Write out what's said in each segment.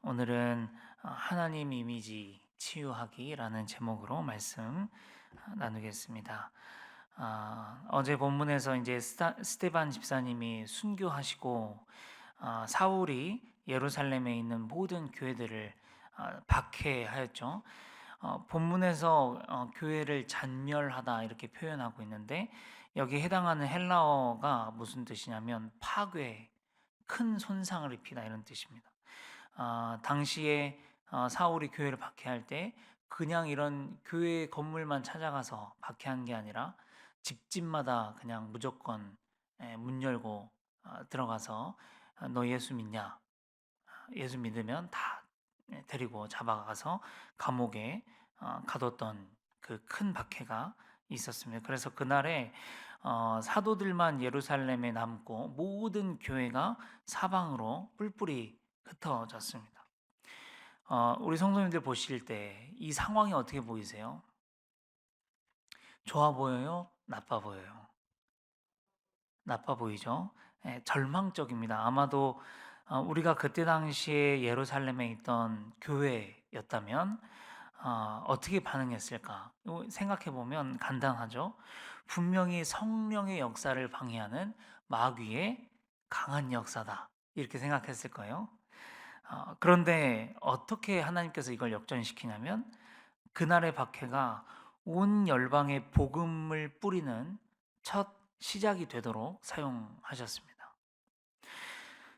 오늘은 하나님 이미지 치유하기라는 제목으로 말씀 나누겠습니다. 어제 본문에서 이제 스테반 집사님이 순교하시고 사울이 예루살렘에 있는 모든 교회들을 박해하였죠. 본문에서 교회를 잔멸하다 이렇게 표현하고 있는데 여기 해당하는 헬라어가 무슨 뜻이냐면 파괴, 큰 손상을 입히다 이런 뜻입니다. 당시에 사울이 교회를 박해할 때 그냥 이런 교회 건물만 찾아가서 박해한 게 아니라 집집마다 그냥 무조건 문 열고 들어가서 너 예수 믿냐? 예수 믿으면 다 데리고 잡아가서 감옥에 가뒀던 그 큰 박해가 있었습니다. 그래서 그날에 사도들만 예루살렘에 남고 모든 교회가 사방으로 뿔뿔이 흩어졌습니다. 우리 성도님들 보실 때 이 상황이 어떻게 보이세요? 좋아 보여요? 나빠 보여요? 나빠 보이죠? 절망적입니다. 아마도 우리가 그때 당시에 예루살렘에 있던 교회였다면 어떻게 반응했을까? 생각해 보면 간단하죠. 분명히 성령의 역사를 방해하는 마귀의 강한 역사다. 이렇게 생각했을 거예요. 그런데 어떻게 하나님께서 이걸 역전시키냐면 그날의 박해가 온 열방에 복음을 뿌리는 첫 시작이 되도록 사용하셨습니다.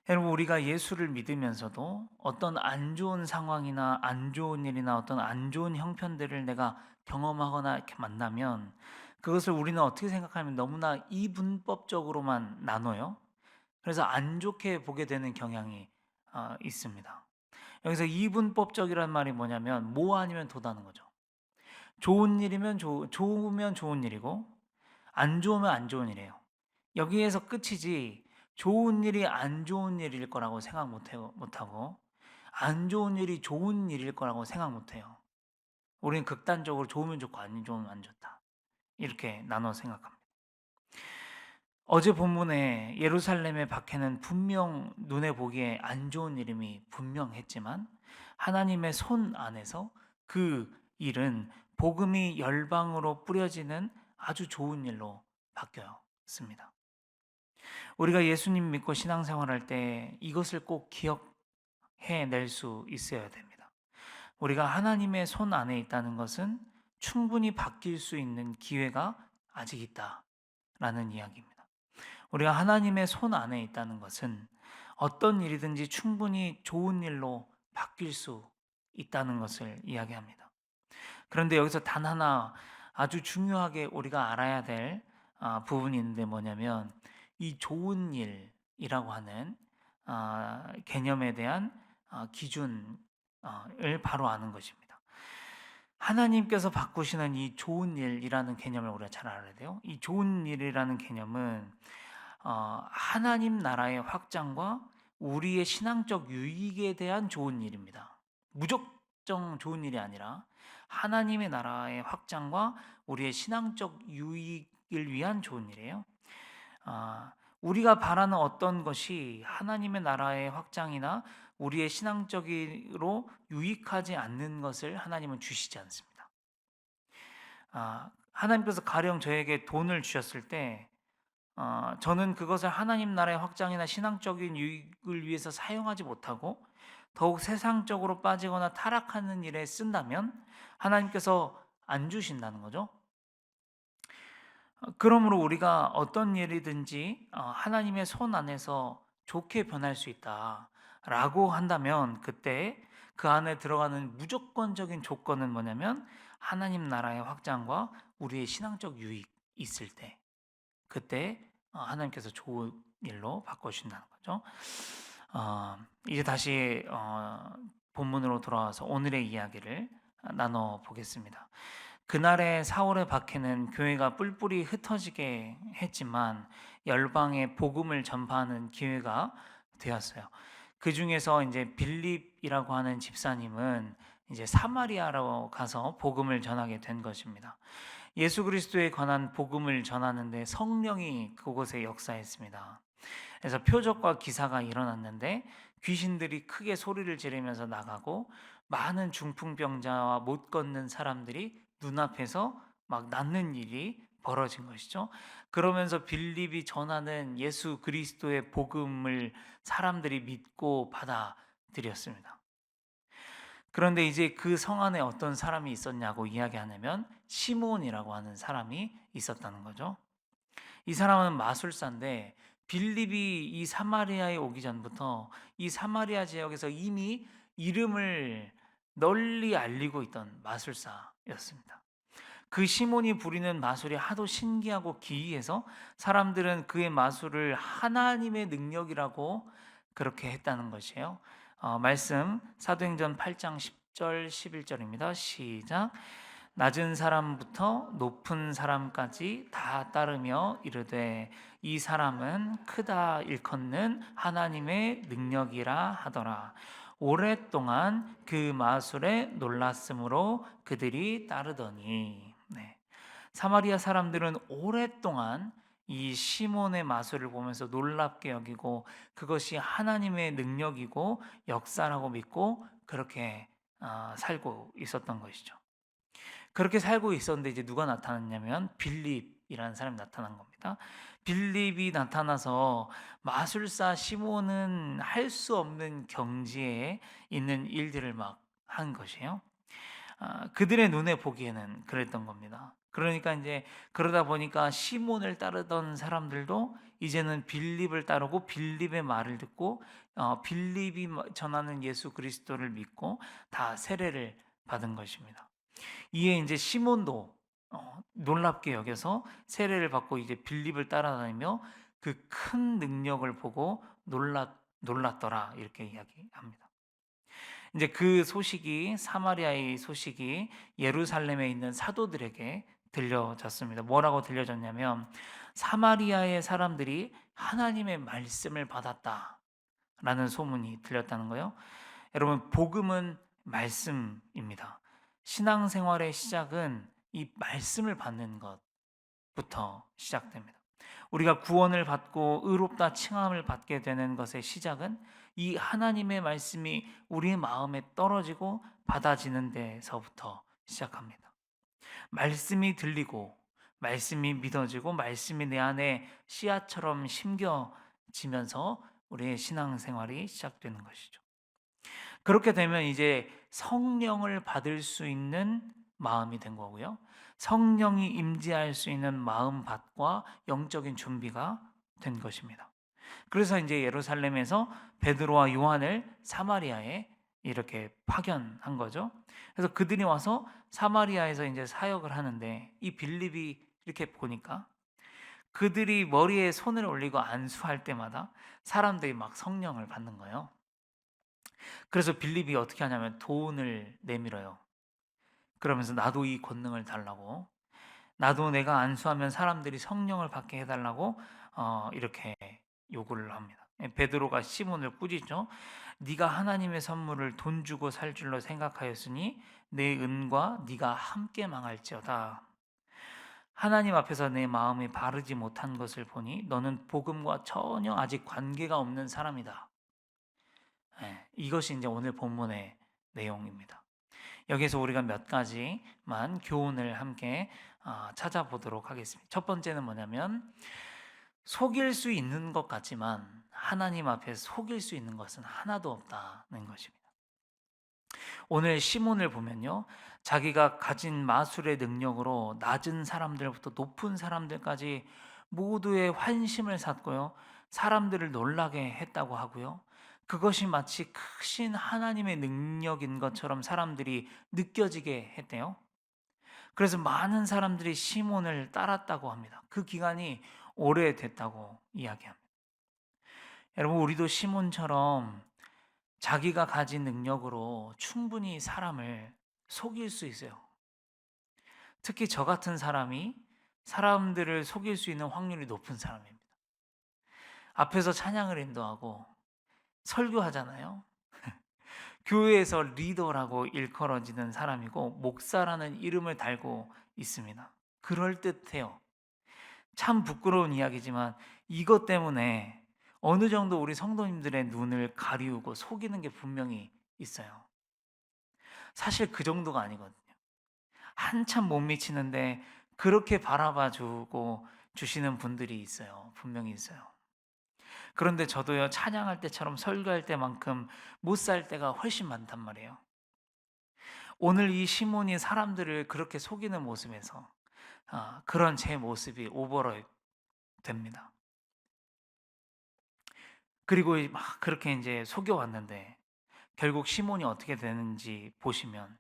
여러분, 우리가 예수를 믿으면서도 어떤 안 좋은 상황이나 안 좋은 일이나 어떤 안 좋은 형편들을 내가 경험하거나 이렇게 만나면 그것을 우리는 어떻게 생각하면 너무나 이분법적으로만 나눠요. 그래서 안 좋게 보게 되는 경향이 있습니다. 여기서 이분법적이란 말이 뭐냐면 뭐 아니면 도다는 거죠. 좋은 일이면 좋으면 좋은 일이고 안 좋으면 안 좋은 일이에요. 여기에서 끝이지 좋은 일이 안 좋은 일일 거라고 생각 못하고 안 좋은 일이 좋은 일일 거라고 생각 못해요. 우리는 극단적으로 좋으면 좋고 안 좋으면 안 좋다. 이렇게 나눠 생각합니다. 어제 본문에 예루살렘의 박해는 분명 눈에 보기에 안 좋은 일임이 분명했지만 하나님의 손 안에서 그 일은 복음이 열방으로 뿌려지는 아주 좋은 일로 바뀌었습니다. 우리가 예수님 믿고 신앙생활할 때 이것을 꼭 기억해낼 수 있어야 됩니다. 우리가 하나님의 손 안에 있다는 것은 충분히 바뀔 수 있는 기회가 아직 있다라는 이야기입니다. 우리가 하나님의 손 안에 있다는 것은 어떤 일이든지 충분히 좋은 일로 바뀔 수 있다는 것을 이야기합니다. 그런데 여기서 단 하나 아주 중요하게 우리가 알아야 될 부분이 있는데 뭐냐면 이 좋은 일이라고 하는 개념에 대한 기준을 바로 아는 것입니다. 하나님께서 바꾸시는 이 좋은 일이라는 개념을 우리가 잘 알아야 돼요. 이 좋은 일이라는 개념은 하나님 나라의 확장과 우리의 신앙적 유익에 대한 좋은 일입니다. 무조건 좋은 일이 아니라 하나님의 나라의 확장과 우리의 신앙적 유익을 위한 좋은 일이에요. 우리가 바라는 어떤 것이 하나님의 나라의 확장이나 우리의 신앙적으로 유익하지 않는 것을 하나님은 주시지 않습니다. 하나님께서 가령 저에게 돈을 주셨을 때 저는 그것을 하나님 나라의 확장이나 신앙적인 유익을 위해서 사용하지 못하고 더욱 세상적으로 빠지거나 타락하는 일에 쓴다면 하나님께서 안 주신다는 거죠. 그러므로 우리가 어떤 일이든지 하나님의 손 안에서 좋게 변할 수 있다라고 한다면 그때 그 안에 들어가는 무조건적인 조건은 뭐냐면 하나님 나라의 확장과 우리의 신앙적 유익 있을 때 그때 하나님께서 좋은 일로 바꿔주신다는 거죠. 이제 다시 본문으로 돌아와서 오늘의 이야기를 나눠 보겠습니다. 그날의 사울의 박해는 교회가 뿔뿔이 흩어지게 했지만 열방에 복음을 전파하는 기회가 되었어요. 그 중에서 이제 빌립이라고 하는 집사님은 이제 사마리아로 가서 복음을 전하게 된 것입니다. 예수 그리스도에 관한 복음을 전하는데 성령이 그곳에 역사했습니다. 그래서 표적과 기사가 일어났는데 귀신들이 크게 소리를 지르면서 나가고 많은 중풍병자와 못 걷는 사람들이 눈앞에서 막 낫는 일이 벌어진 것이죠. 그러면서 빌립이 전하는 예수 그리스도의 복음을 사람들이 믿고 받아들였습니다. 그런데 이제 그 성 안에 어떤 사람이 있었냐고 이야기하냐면 시몬이라고 하는 사람이 있었다는 거죠. 이 사람은 마술사인데 빌립이 이 사마리아에 오기 전부터 이 사마리아 지역에서 이미 이름을 널리 알리고 있던 마술사였습니다. 그 시몬이 부리는 마술이 하도 신기하고 기이해서 사람들은 그의 마술을 하나님의 능력이라고 그렇게 했다는 것이에요. 말씀 사도행전 8장 10절 11절입니다. 시작. 낮은 사람부터 높은 사람까지 다 따르며 이르되 이 사람은 크다 일컫는 하나님의 능력이라 하더라. 오랫동안 그 마술에 놀랐으므로 그들이 따르더니. 네. 사마리아 사람들은 오랫동안 이 시몬의 마술을 보면서 놀랍게 여기고 그것이 하나님의 능력이고 역사라고 믿고 그렇게 살고 있었던 것이죠. 그렇게 살고 있었는데 이제 누가 나타났냐면 빌립이라는 사람이 나타난 겁니다. 빌립이 나타나서 마술사 시몬은 할 수 없는 경지에 있는 일들을 막 한 것이에요. 그들의 눈에 보기에는 그랬던 겁니다. 그러니까 이제 그러다 보니까 시몬을 따르던 사람들도 이제는 빌립을 따르고 빌립의 말을 듣고 빌립이 전하는 예수 그리스도를 믿고 다 세례를 받은 것입니다. 이에 이제 시몬도 놀랍게 여겨서 세례를 받고 이제 빌립을 따라다니며 그 큰 능력을 보고 놀랐더라 이렇게 이야기합니다. 이제 그 소식이 사마리아의 소식이 예루살렘에 있는 사도들에게 들려졌습니다. 뭐라고 들려졌냐면 사마리아의 사람들이 하나님의 말씀을 받았다라는 소문이 들렸다는 거예요. 여러분 복음은 말씀입니다. 신앙생활의 시작은 이 말씀을 받는 것부터 시작됩니다. 우리가 구원을 받고 의롭다 칭함을 받게 되는 것의 시작은 이 하나님의 말씀이 우리의 마음에 떨어지고 받아지는 데서부터 시작합니다. 말씀이 들리고 말씀이 믿어지고 말씀이 내 안에 씨앗처럼 심겨지면서 우리의 신앙생활이 시작되는 것이죠. 그렇게 되면 이제 성령을 받을 수 있는 마음이 된 거고요. 성령이 임재할 수 있는 마음밭과 영적인 준비가 된 것입니다. 그래서 이제 예루살렘에서 베드로와 요한을 사마리아에 이렇게 파견한 거죠. 그래서 그들이 와서 사마리아에서 이제 사역을 하는데 이 빌립이 이렇게 보니까 그들이 머리에 손을 올리고 안수할 때마다 사람들이 막 성령을 받는 거예요. 그래서 빌립이 어떻게 하냐면 돈을 내밀어요. 그러면서 나도 이 권능을 달라고, 나도 내가 안수하면 사람들이 성령을 받게 해달라고 이렇게 요구를 합니다. 베드로가 시몬을 꾸짖죠. 네가 하나님의 선물을 돈 주고 살 줄로 생각하였으니 내 은과 네가 함께 망할지어다. 하나님 앞에서 내 마음이 바르지 못한 것을 보니 너는 복음과 전혀 아직 관계가 없는 사람이다. 이것이 이제 오늘 본문의 내용입니다. 여기서 우리가 몇 가지만 교훈을 함께 찾아보도록 하겠습니다. 첫 번째는 뭐냐면 속일 수 있는 것 같지만 하나님 앞에 속일 수 있는 것은 하나도 없다는 것입니다. 오늘 시몬을 보면요, 자기가 가진 마술의 능력으로 낮은 사람들부터 높은 사람들까지 모두의 환심을 샀고요, 사람들을 놀라게 했다고 하고요, 그것이 마치 크신 하나님의 능력인 것처럼 사람들이 느껴지게 했대요. 그래서 많은 사람들이 시몬을 따랐다고 합니다. 그 기간이 오래됐다고 이야기합니다. 여러분, 우리도 시몬처럼 자기가 가진 능력으로 충분히 사람을 속일 수 있어요. 특히 저 같은 사람이 사람들을 속일 수 있는 확률이 높은 사람입니다. 앞에서 찬양을 인도하고 설교하잖아요. 교회에서 리더라고 일컬어지는 사람이고 목사라는 이름을 달고 있습니다. 그럴듯해요. 참 부끄러운 이야기지만 이것 때문에 어느 정도 우리 성도님들의 눈을 가리우고 속이는 게 분명히 있어요. 사실 그 정도가 아니거든요. 한참 못 미치는데 그렇게 바라봐 주고 주시는 분들이 있어요. 분명히 있어요. 그런데 저도요, 찬양할 때처럼 설교할 때만큼 못 살 때가 훨씬 많단 말이에요. 오늘 이 시몬이 사람들을 그렇게 속이는 모습에서 그런 제 모습이 오버랩 됩니다. 그리고 막 그렇게 이제 속여왔는데 결국 시몬이 어떻게 되는지 보시면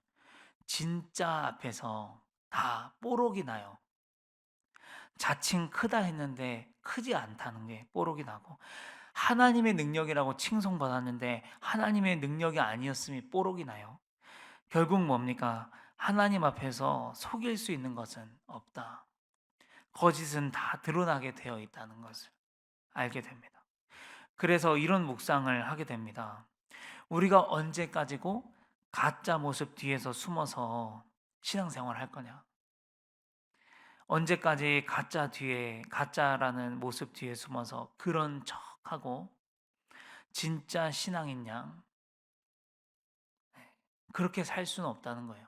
진짜 앞에서 다 뽀록이 나요. 자칭 크다 했는데 크지 않다는 게 뽀록이 나고, 하나님의 능력이라고 칭송받았는데 하나님의 능력이 아니었음이 뽀록이 나요. 결국 뭡니까? 하나님 앞에서 속일 수 있는 것은 없다. 거짓은 다 드러나게 되어 있다는 것을 알게 됩니다. 그래서 이런 묵상을 하게 됩니다. 우리가 언제까지고 가짜 모습 뒤에서 숨어서 신앙생활 할 거냐? 언제까지 가짜 뒤에, 가짜라는 모습 뒤에 숨어서 그런 척하고 진짜 신앙인 양 그렇게 살 수는 없다는 거예요.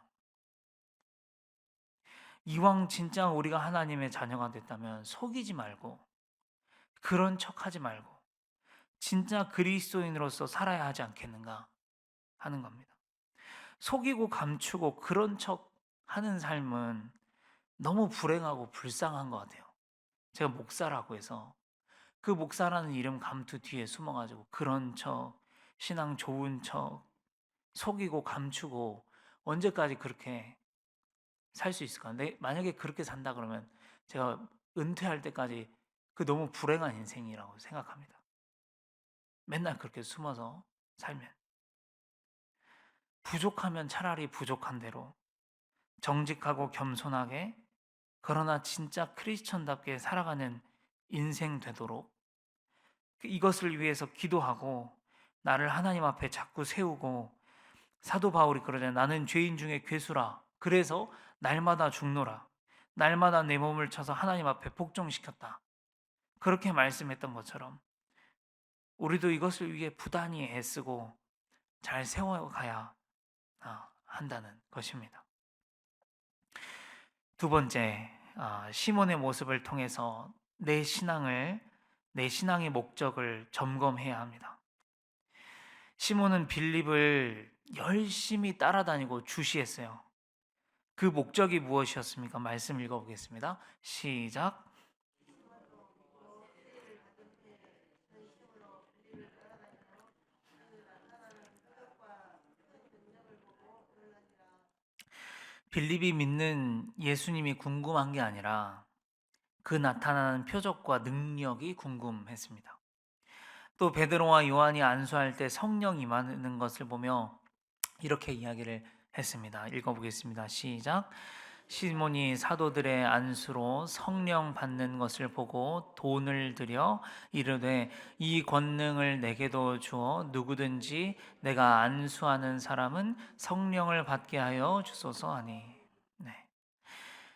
이왕 진짜 우리가 하나님의 자녀가 됐다면 속이지 말고 그런 척하지 말고 진짜 그리스도인으로서 살아야 하지 않겠는가 하는 겁니다. 속이고 감추고 그런 척 하는 삶은 너무 불행하고 불쌍한 것 같아요. 제가 목사라고 해서 그 목사라는 이름 감투 뒤에 숨어가지고 그런 척, 신앙 좋은 척, 속이고 감추고 언제까지 그렇게 살 수 있을까? 만약에 그렇게 산다 그러면 제가 은퇴할 때까지 그 너무 불행한 인생이라고 생각합니다. 맨날 그렇게 숨어서 살면. 부족하면 차라리 부족한 대로 정직하고 겸손하게, 그러나 진짜 크리스천답게 살아가는 인생 되도록 이것을 위해서 기도하고 나를 하나님 앞에 자꾸 세우고, 사도 바울이 그러잖아요. 나는 죄인 중에 괴수라. 그래서 날마다 죽노라. 날마다 내 몸을 쳐서 하나님 앞에 복종시켰다. 그렇게 말씀했던 것처럼 우리도 이것을 위해 부단히 애쓰고 잘 세워가야 한다는 것입니다. 두 번째, 시몬의 모습을 통해서 내 신앙의 목적을 점검해야 합니다. 시몬은 빌립을 열심히 따라다니고 주시했어요. 그 목적이 무엇이었습니까? 말씀 읽어보겠습니다. 시작. 빌립이 믿는 예수님이 궁금한 게 아니라 그 나타나는 표적과 능력이 궁금했습니다. 또 베드로와 요한이 안수할 때 성령 임하는 것을 보며 이렇게 이야기를 했습니다. 읽어보겠습니다. 시작. 시몬이 사도들의 안수로 성령 받는 것을 보고 돈을 들여 이르되 이 권능을 내게도 주어 누구든지 내가 안수하는 사람은 성령을 받게 하여 주소서 하니. 네.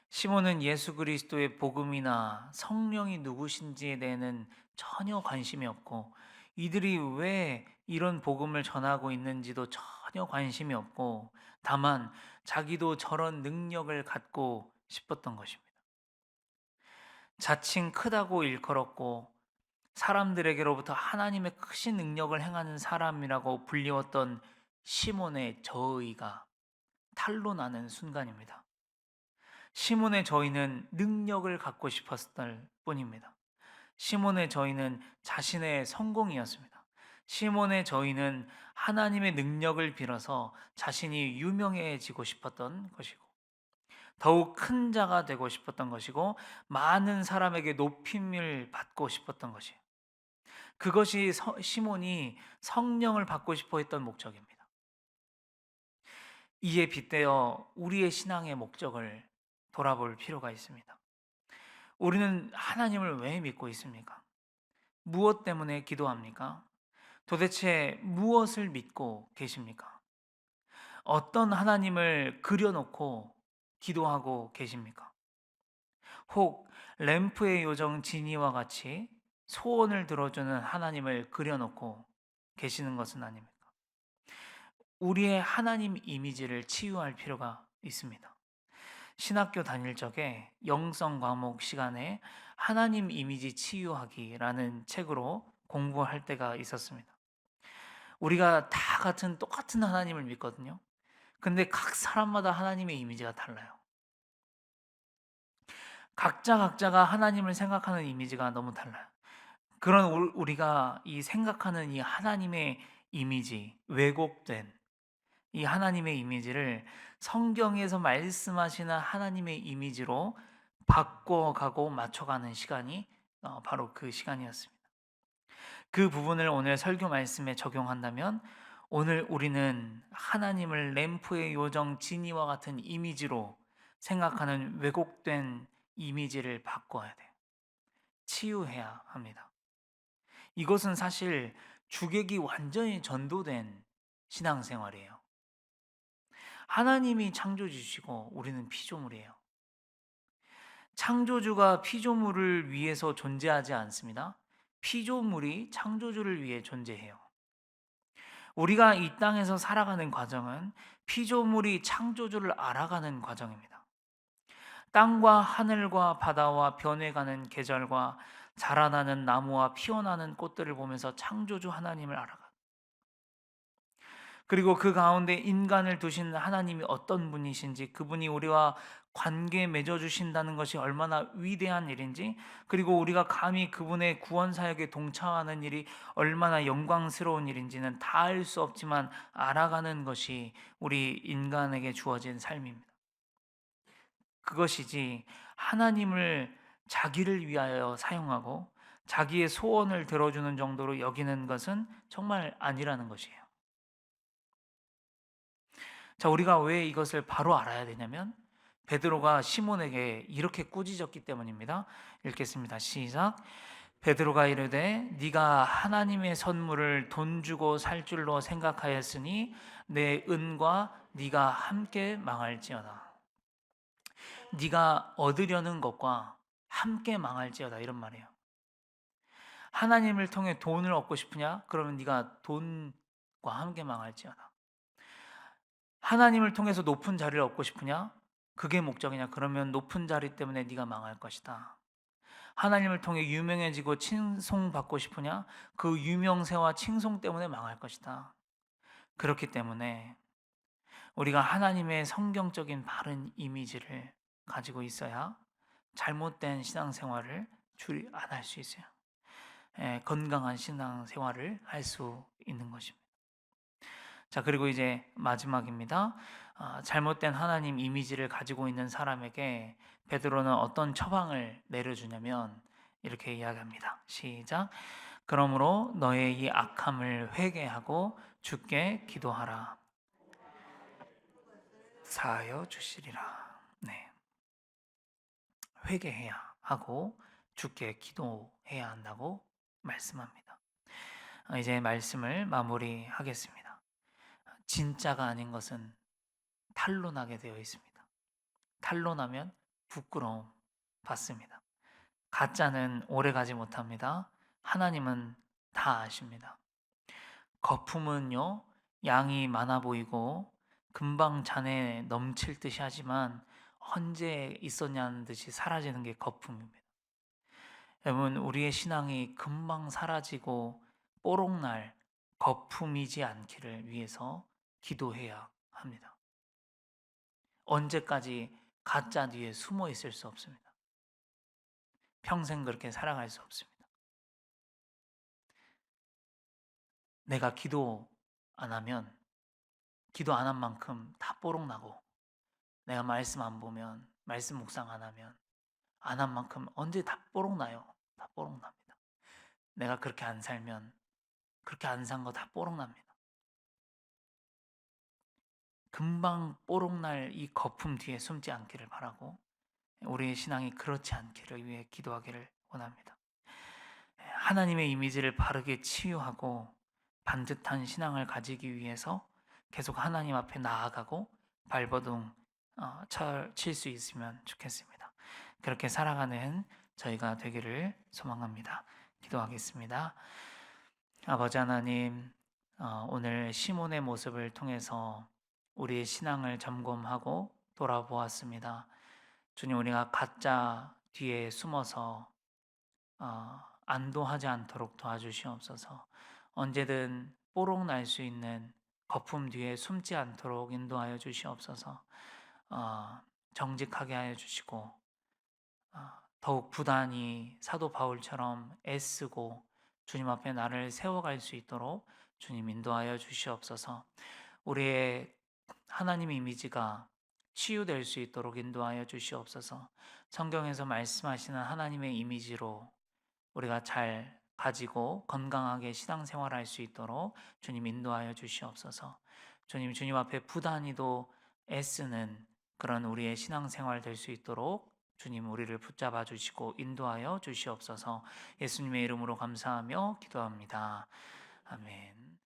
시몬은 예수 그리스도의 복음이나 성령이 누구신지에 대해는 전혀 관심이 없고, 이들이 왜 이런 복음을 전하고 있는지도 전혀 관심이 없고, 다만 자기도 저런 능력을 갖고 싶었던 것입니다. 자칭 크다고 일컬었고 사람들에게로부터 하나님의 크신 능력을 행하는 사람이라고 불리웠던 시몬의 저의가 탄로나는 순간입니다. 시몬의 저희는 능력을 갖고 싶었을 뿐입니다. 시몬의 저희는 자신의 성공이었습니다. 시몬의 저희는 하나님의 능력을 빌어서 자신이 유명해지고 싶었던 것이고, 더욱 큰 자가 되고 싶었던 것이고, 많은 사람에게 높임을 받고 싶었던 것이에요. 그것이 시몬이 성령을 받고 싶어 했던 목적입니다. 이에 빗대어 우리의 신앙의 목적을 돌아볼 필요가 있습니다. 우리는 하나님을 왜 믿고 있습니까? 무엇 때문에 기도합니까? 도대체 무엇을 믿고 계십니까? 어떤 하나님을 그려놓고 기도하고 계십니까? 혹 램프의 요정 지니와 같이 소원을 들어주는 하나님을 그려놓고 계시는 것은 아닙니까? 우리의 하나님 이미지를 치유할 필요가 있습니다. 신학교 다닐 적에 영성 과목 시간에 하나님 이미지 치유하기라는 책으로 공부할 때가 있었습니다. 우리가 다 같은 똑같은 하나님을 믿거든요. 근데 각 사람마다 하나님의 이미지가 달라요. 각자가 하나님을 생각하는 이미지가 너무 달라요. 그런 우리가 이 생각하는 이 하나님의 이미지, 왜곡된 이 하나님의 이미지를 성경에서 말씀하시는 하나님의 이미지로 바꿔가고 맞춰가는 시간이 바로 그 시간이었습니다. 그 부분을 오늘 설교 말씀에 적용한다면 오늘 우리는 하나님을 램프의 요정 지니와 같은 이미지로 생각하는 왜곡된 이미지를 바꿔야 돼요. 치유해야 합니다. 이것은 사실 주객이 완전히 전도된 신앙생활이에요. 하나님이 창조주시고 우리는 피조물이에요. 창조주가 피조물을 위해서 존재하지 않습니다. 피조물이 창조주를 위해 존재해요. 우리가 이 땅에서 살아가는 과정은 피조물이 창조주를 알아가는 과정입니다. 땅과 하늘과 바다와 변해가는 계절과 자라나는 나무와 피어나는 꽃들을 보면서 창조주 하나님을 알아가. 그리고 그 가운데 인간을 두신 하나님이 어떤 분이신지, 그분이 우리와 관계 맺어 주신다는 것이 얼마나 위대한 일인지, 그리고 우리가 감히 그분의 구원 사역에 동참하는 일이 얼마나 영광스러운 일인지는 다 알 수 없지만 알아가는 것이 우리 인간에게 주어진 삶입니다. 그것이지 하나님을 자기를 위하여 사용하고 자기의 소원을 들어주는 정도로 여기는 것은 정말 아니라는 것이에요. 자, 우리가 왜 이것을 바로 알아야 되냐면 베드로가 시몬에게 이렇게 꾸짖었기 때문입니다. 읽겠습니다. 시작. 베드로가 이르되 네가 하나님의 선물을 돈 주고 살 줄로 생각하였으니 내 은과 네가 함께 망할지어다. 네가 얻으려는 것과 함께 망할지어다, 이런 말이에요. 하나님을 통해 돈을 얻고 싶으냐? 그러면 네가 돈과 함께 망할지어다. 하나님을 통해서 높은 자리를 얻고 싶으냐? 그게 목적이냐? 그러면 높은 자리 때문에 네가 망할 것이다. 하나님을 통해 유명해지고 칭송받고 싶으냐? 그 유명세와 칭송 때문에 망할 것이다. 그렇기 때문에 우리가 하나님의 성경적인 바른 이미지를 가지고 있어야 잘못된 신앙생활을 안 할 수 있어요. 건강한 신앙생활을 할 수 있는 것입니다. 자, 그리고 이제 마지막입니다. 잘못된 하나님 이미지를 가지고 있는 사람에게 베드로는 어떤 처방을 내려주냐면 이렇게 이야기합니다. 시작. 그러므로 너의 이 악함을 회개하고 주께 기도하라. 사하여 주시리라. 네. 회개해야 하고 주께 기도해야 한다고 말씀합니다. 이제 말씀을 마무리하겠습니다. 진짜가 아닌 것은 탄로나게 되어 있습니다. 탄로나면 부끄러움 받습니다. 가짜는 오래가지 못합니다. 하나님은 다 아십니다. 거품은요, 양이 많아 보이고 금방 잔에 넘칠 듯이 하지만 언제 있었냐는 듯이 사라지는 게 거품입니다. 여러분, 우리의 신앙이 금방 사라지고 뽀록날 거품이지 않기를 위해서 기도해야 합니다. 언제까지 가짜 뒤에 숨어 있을 수 없습니다. 평생 그렇게 살아갈 수 없습니다. 내가 기도 안 하면 기도 안 한 만큼 다 뽀록나고, 내가 말씀 안 보면, 말씀 묵상 안 하면 안 한 만큼 언제 다 뽀록나요. 다 뽀록납니다. 내가 그렇게 안 살면 그렇게 안 산 거 다 뽀록납니다. 금방 뽀록날 이 거품 뒤에 숨지 않기를 바라고 우리의 신앙이 그렇지 않기를 위해 기도하기를 원합니다. 하나님의 이미지를 바르게 치유하고 반듯한 신앙을 가지기 위해서 계속 하나님 앞에 나아가고 발버둥 칠 수 있으면 좋겠습니다. 그렇게 살아가는 저희가 되기를 소망합니다. 기도하겠습니다. 아버지 하나님, 오늘 시몬의 모습을 통해서 우리의 신앙을 점검하고 돌아보았습니다. 주님, 우리가 가짜 뒤에 숨어서 안도하지 않도록 도와주시옵소서. 언제든 뽀록 날 수 있는 거품 뒤에 숨지 않도록 인도하여 주시옵소서. 정직하게 하여 주시고 더욱 부단히 사도 바울처럼 애쓰고 주님 앞에 나를 세워갈 수 있도록 주님 인도하여 주시옵소서. 우리의 하나님의 이미지가 치유될 수 있도록 인도하여 주시옵소서. 성경에서 말씀하시는 하나님의 이미지로 우리가 잘 가지고 건강하게 신앙생활할 수 있도록 주님 인도하여 주시옵소서. 주님 앞에 부단히도 애쓰는 그런 우리의 신앙생활 될 수 있도록 주님 우리를 붙잡아 주시고 인도하여 주시옵소서. 예수님의 이름으로 감사하며 기도합니다. 아멘.